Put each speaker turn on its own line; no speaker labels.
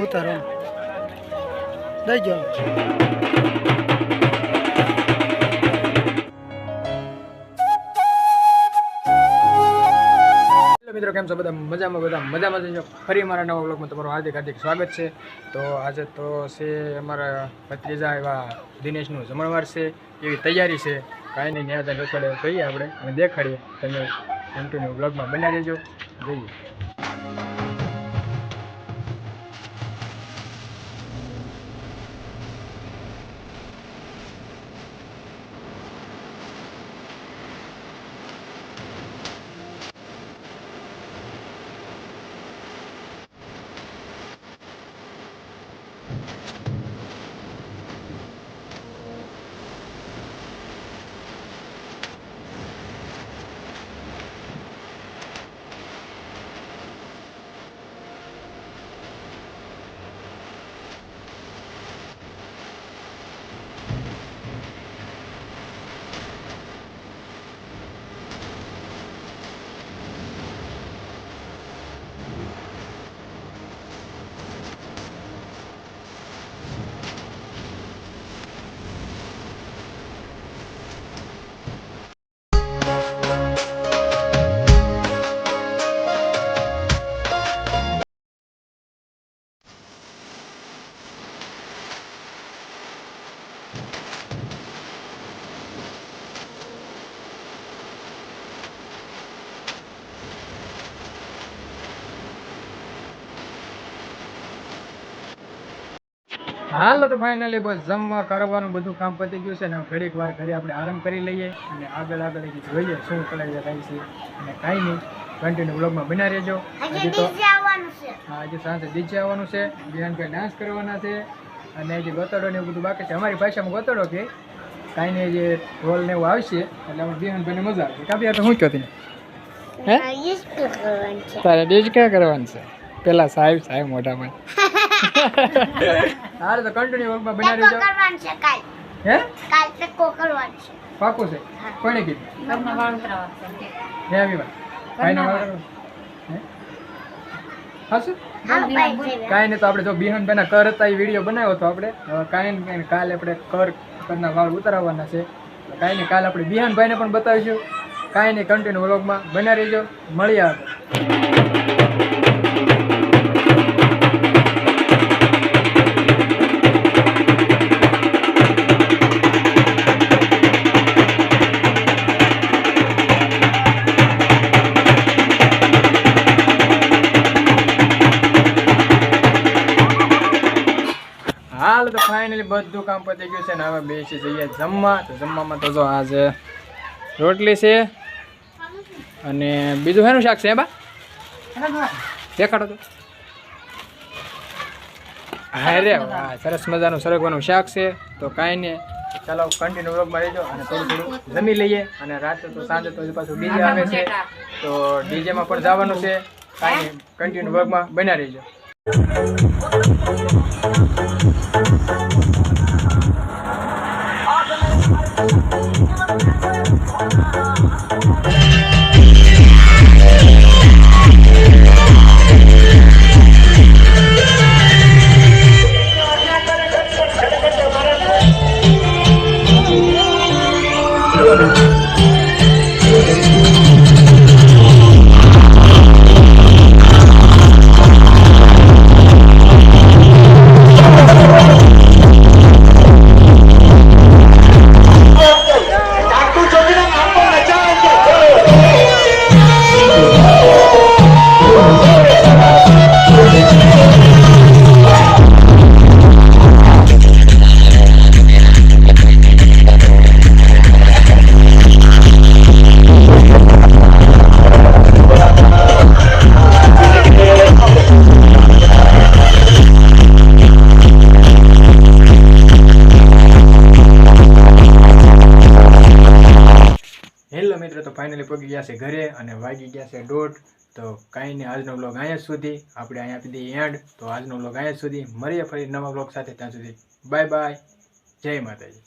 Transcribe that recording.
ઉતારો દઈ જાઓ. મિત્રો કેમ છો બધા? મજામાં જજો. ફરી મારા નવા બ્લોગમાં તમારું હાર્દિક સ્વાગત છે. તો આજે તો છે અમારા ભત્રીજા એવા દિનેશનું જમણવાર છે, એવી તૈયારી છે. કાંઈ નહીં, ત્યાં રસોડે કહીએ આપણે અને દેખાડીએ. તમે કન્ટિન્યુ બ્લોગમાં બનાવી દેજો. જઈએ. હાલો તો ફાઇનલી બસ જમવા કરવાનું બધું કામ પતી ગયું છે ને ઘડીક વાર ઘરે આપણે આરામ કરી લઈએ અને આગળ જોઈએ શું કલાઈ થાય છે. અને કાંઈ નહીં, કન્ટિન્યુ બ્લોગમાં બના રહેજો. હજી તો આજે સાંજે ડીજે આવવાનું છે, બિહાનભાઈ ડાન્સ કરવાના છે અને હજી ગોતડો ને એવું બધું બાકી છે. અમારી ભાષામાં ગોતડો કે કાંઈ નહીં, જે ઢોલ ને એવું આવશે એટલે અમે બિહાનભાઈને મજા આવશે. કાપી તો શું કહો તેને? હે તારે ડીજ ક્યાં કરવાનું છે? પેલા સાહેબ મોઢામાં. હારે તો કન્ટિન્યુ વર્કમાં બનાવી દેજો. કરવાનું છે કાલ. હે કાલ ટકો કરવાનું છે. પાકું છે? કોણે કીધું? તમને વાળ કરાવવા છે. હે અમીબા ભાઈના વાળ કરાવવા. હે હાસુ? કાઈ નહીં, તો આપણે જો બિહાનભાઈના કર હતા એ વિડીયો બનાવ્યો તો આપણે. કાઈ નહીં, કાલે આપણે કરના વાળ ઉતારવાના છે. કાઈ નહીં, કાલે આપણે બિહાનભાઈને પણ બતાવીશું. કાઈ નહીં, કન્ટિન્યુ વ્લોગમાં બના રહેજો. મળીએ આપણે. હાલ તો ફાઇનલી બધું કામ પતી ગયું છે ને હવે બેસી જઈએ જમવા. તો જમવામાં તો જો આજે રોટલી છે અને બીજું શેનું શાક છે? બા દેખાડો તો. અરે વાહ, સરસ મજાનું સરગવાનું શાક છે. તો કાંઈ નહીં, ચાલો કન્ટિન્યુ વ્લોગમાં રહેજો અને થોડું જમી લઈએ. અને રાતે તો સાંજે તો પાછું ડીજે આવે છે, તો ડીજેમાં પણ જવાનું છે. કાંઈ નહીં, કન્ટિન્યુ વ્લોગમાં બન્યા રહેજો. હેલો મિત્રો, તો ફાઇનલી પગી ગયા છે ઘરે અને વાગી ગયા છે 1:30. તો કાંઈ નહીં, આજનો બ્લોગ અહીંયા સુધી આપણે અહીંયા આપી દઈએ એન્ડ. તો આજનો બ્લોગ અહીંયા સુધી. મળીએ ફરી નવા બ્લોગ સાથે. ત્યાં સુધી બાય બાય, જય માતાજી.